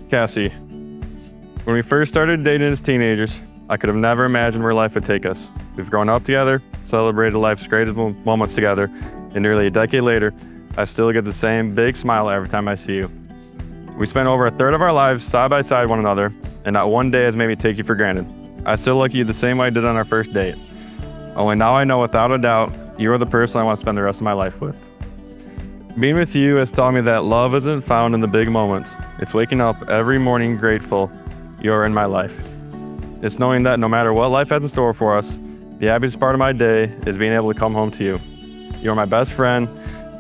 Cassie. When we first started dating as teenagers, I could have never imagined where life would take us. We've grown up together, celebrated life's greatest moments together, and nearly a decade later, I still get the same big smile every time I see you. We spent over a third of our lives side by side one another, and not one day has made me take you for granted. I still look at you the same way I did on our first date. Only now I know without a doubt, you are the person I want to spend the rest of my life with. Being with you has taught me that love isn't found in the big moments. It's waking up every morning grateful you're in my life. It's knowing that no matter what life has in store for us, the happiest part of my day is being able to come home to you. You're my best friend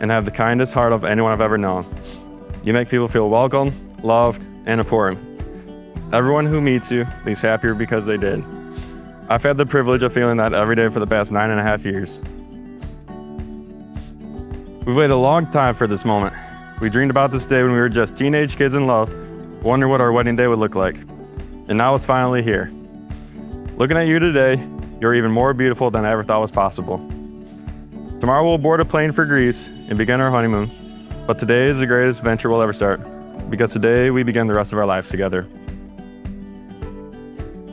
and have the kindest heart of anyone I've ever known. You make people feel welcome, loved, and important. Everyone who meets you leaves happier because they did. I've had the privilege of feeling that every day for the past 9.5 years. We've waited a long time for this moment. We dreamed about this day when we were just teenage kids in love, wondering what our wedding day would look like. And now it's finally here. Looking at you today, you're even more beautiful than I ever thought was possible. Tomorrow we'll board a plane for Greece and begin our honeymoon. But today is the greatest venture we'll ever start, because today we begin the rest of our lives together.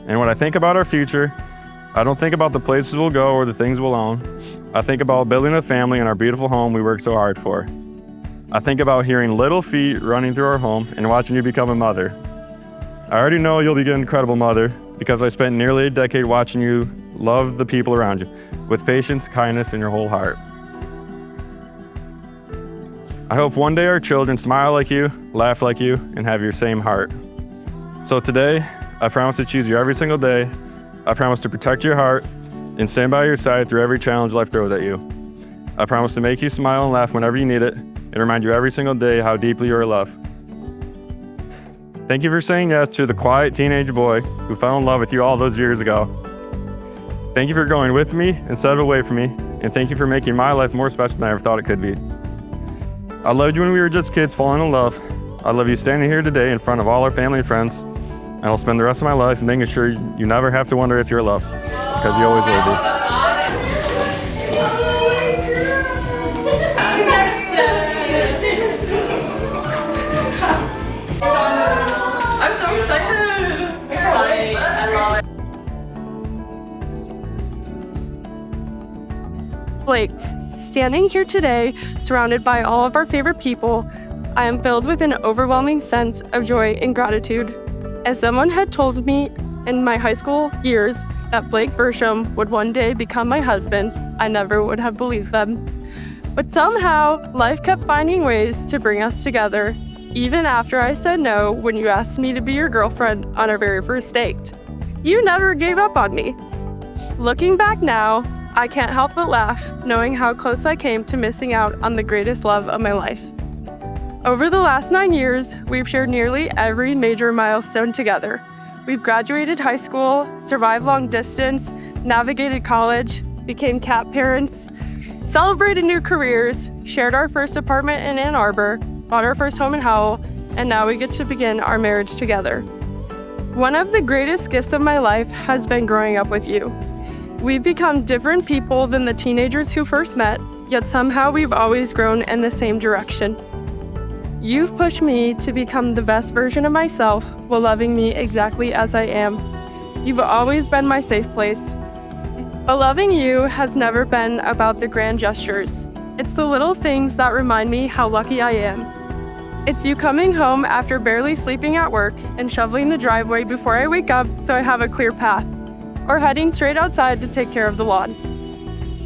And when I think about our future, I don't think about the places we'll go or the things we'll own. I think about building a family in our beautiful home we worked so hard for. I think about hearing little feet running through our home and watching you become a mother. I already know you'll be an incredible mother because I spent nearly a decade watching you love the people around you with patience, kindness, and your whole heart. I hope one day our children smile like you, laugh like you, and have your same heart. So today, I promise to choose you every single day. I promise to protect your heart and stand by your side through every challenge life throws at you. I promise to make you smile and laugh whenever you need it and remind you every single day how deeply you are loved. Thank you for saying yes to the quiet teenage boy who fell in love with you all those years ago. Thank you for going with me instead of away from me, and thank you for making my life more special than I ever thought it could be. I loved you when we were just kids falling in love. I love you standing here today in front of all our family and friends, and I'll spend the rest of my life making sure you never have to wonder if you're loved, because you always will be. I'm so excited! Exciting. I love it. Blake, standing here today, surrounded by all of our favorite people, I am filled with an overwhelming sense of joy and gratitude. As someone had told me in my high school years that Blake Bersham would one day become my husband, I never would have believed them. But somehow, life kept finding ways to bring us together, even after I said no when you asked me to be your girlfriend on our very first date. You never gave up on me. Looking back now, I can't help but laugh, knowing how close I came to missing out on the greatest love of my life. Over the last 9 years, we've shared nearly every major milestone together. We've graduated high school, survived long distance, navigated college, became cat parents, celebrated new careers, shared our first apartment in Ann Arbor, bought our first home in Howell, and now we get to begin our marriage together. One of the greatest gifts of my life has been growing up with you. We've become different people than the teenagers who first met, yet somehow we've always grown in the same direction. You've pushed me to become the best version of myself while loving me exactly as I am. You've always been my safe place. But loving you has never been about the grand gestures. It's the little things that remind me how lucky I am. It's you coming home after barely sleeping at work and shoveling the driveway before I wake up so I have a clear path, or heading straight outside to take care of the lawn.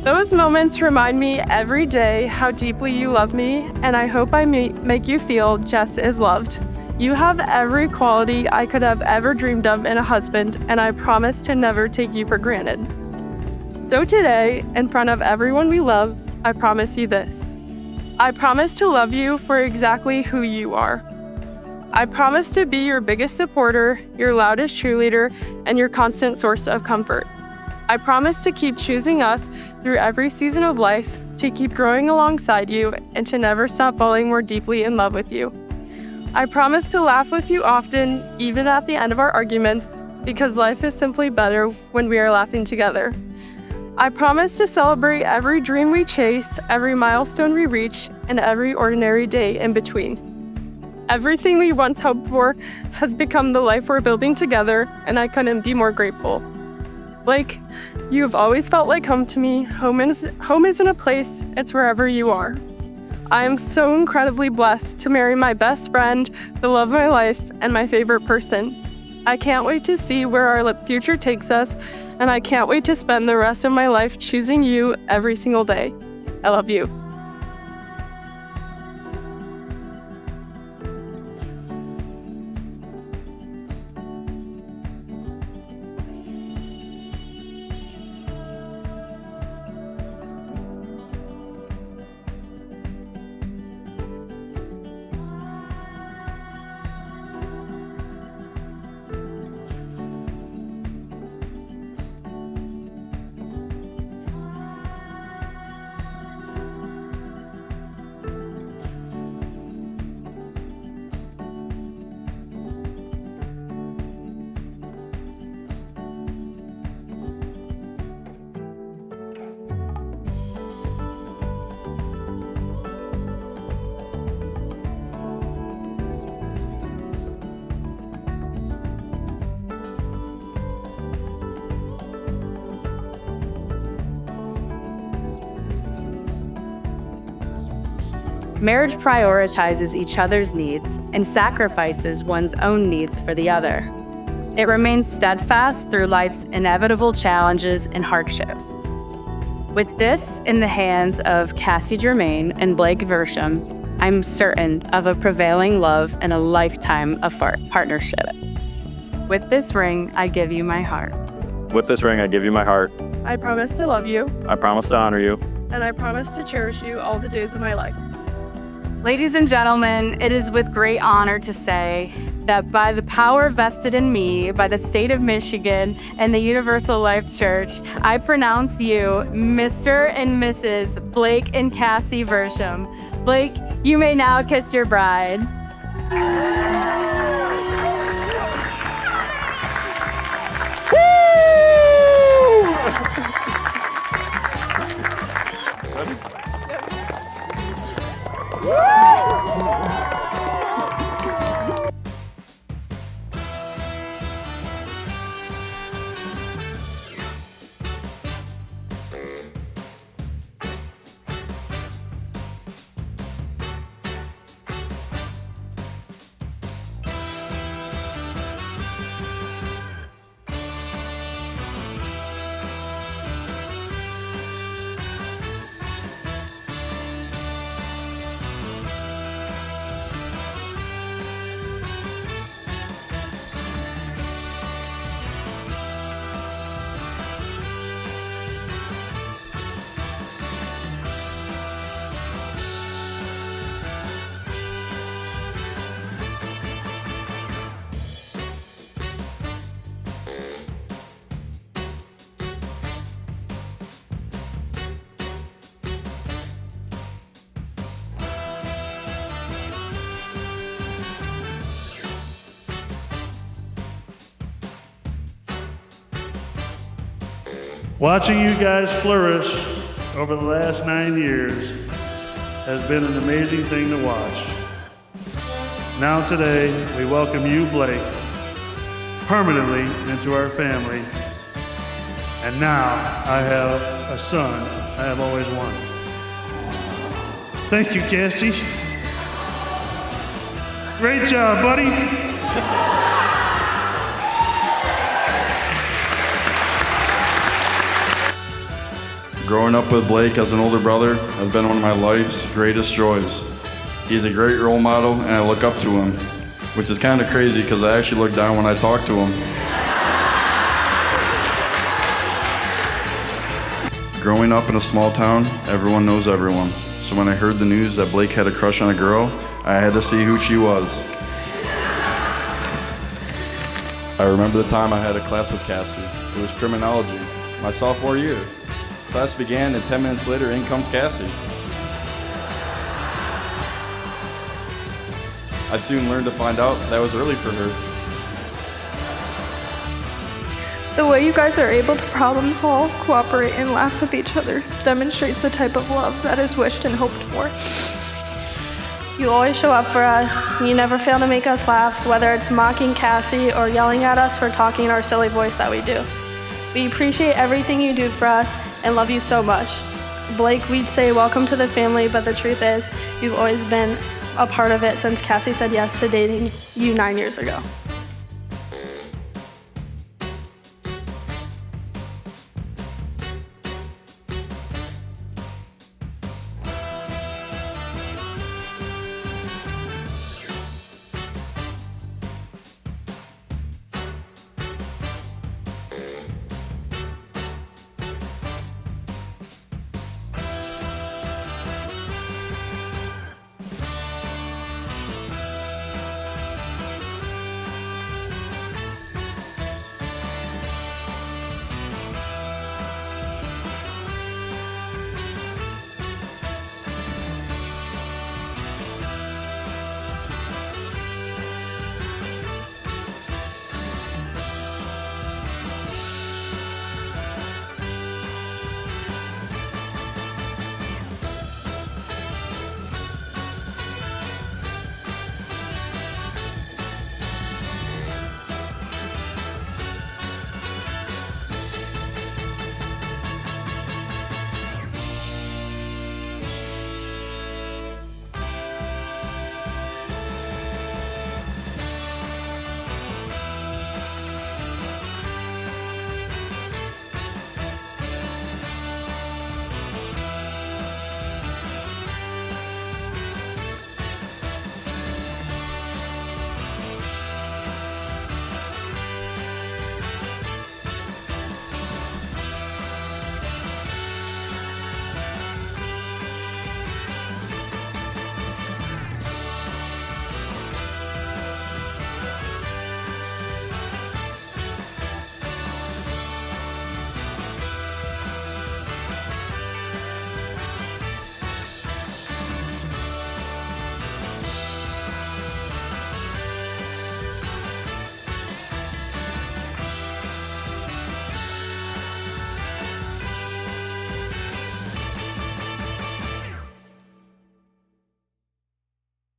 Those moments remind me every day how deeply you love me, and I hope I make you feel just as loved. You have every quality I could have ever dreamed of in a husband, and I promise to never take you for granted. So today, in front of everyone we love, I promise you this. I promise to love you for exactly who you are. I promise to be your biggest supporter, your loudest cheerleader, and your constant source of comfort. I promise to keep choosing us through every season of life, to keep growing alongside you, and to never stop falling more deeply in love with you. I promise to laugh with you often, even at the end of our arguments, because life is simply better when we are laughing together. I promise to celebrate every dream we chase, every milestone we reach, and every ordinary day in between. Everything we once hoped for has become the life we're building together, and I couldn't be more grateful. Blake, you have always felt like home to me. Home isn't a place, it's wherever you are. I am so incredibly blessed to marry my best friend, the love of my life, and my favorite person. I can't wait to see where our future takes us, and I can't wait to spend the rest of my life choosing you every single day. I love you. Marriage prioritizes each other's needs and sacrifices one's own needs for the other. It remains steadfast through life's inevitable challenges and hardships. With this in the hands of Cassie Germain and Blake Versham, I'm certain of a prevailing love and a lifetime of partnership. With this ring, I give you my heart. With this ring, I give you my heart. I promise to love you, I promise to honor you. and I promise to cherish you all the days of my life. Ladies and gentlemen, it is with great honor to say that by the power vested in me by the state of Michigan and the Universal Life Church, I pronounce you Mr. and Mrs. Blake and Cassie Versham. Blake, you may now kiss your bride. Watching you guys flourish over the last 9 years has been an amazing thing to watch. Now today, we welcome you, Blake, permanently into our family. And now I have a son I have always wanted. Thank you, Cassie. Great job, buddy. Growing up with Blake as an older brother has been one of my life's greatest joys. He's a great role model and I look up to him, which is kind of crazy because I actually look down when I talk to him. Growing up in a small town, everyone knows everyone. So when I heard the news that Blake had a crush on a girl, I had to see who she was. I remember the time I had a class with Cassie. It was criminology, my sophomore year. Class began and 10 minutes later, in comes Cassie. I soon learned to find out that was early for her. The way you guys are able to problem solve, cooperate, and laugh with each other demonstrates the type of love that is wished and hoped for. You always show up for us. You never fail to make us laugh, whether it's mocking Cassie or yelling at us for talking in our silly voice that we do. We appreciate everything you do for us and love you so much. Blake, we'd say welcome to the family, but the truth is, you've always been a part of it since Cassie said yes to dating you 9 years ago.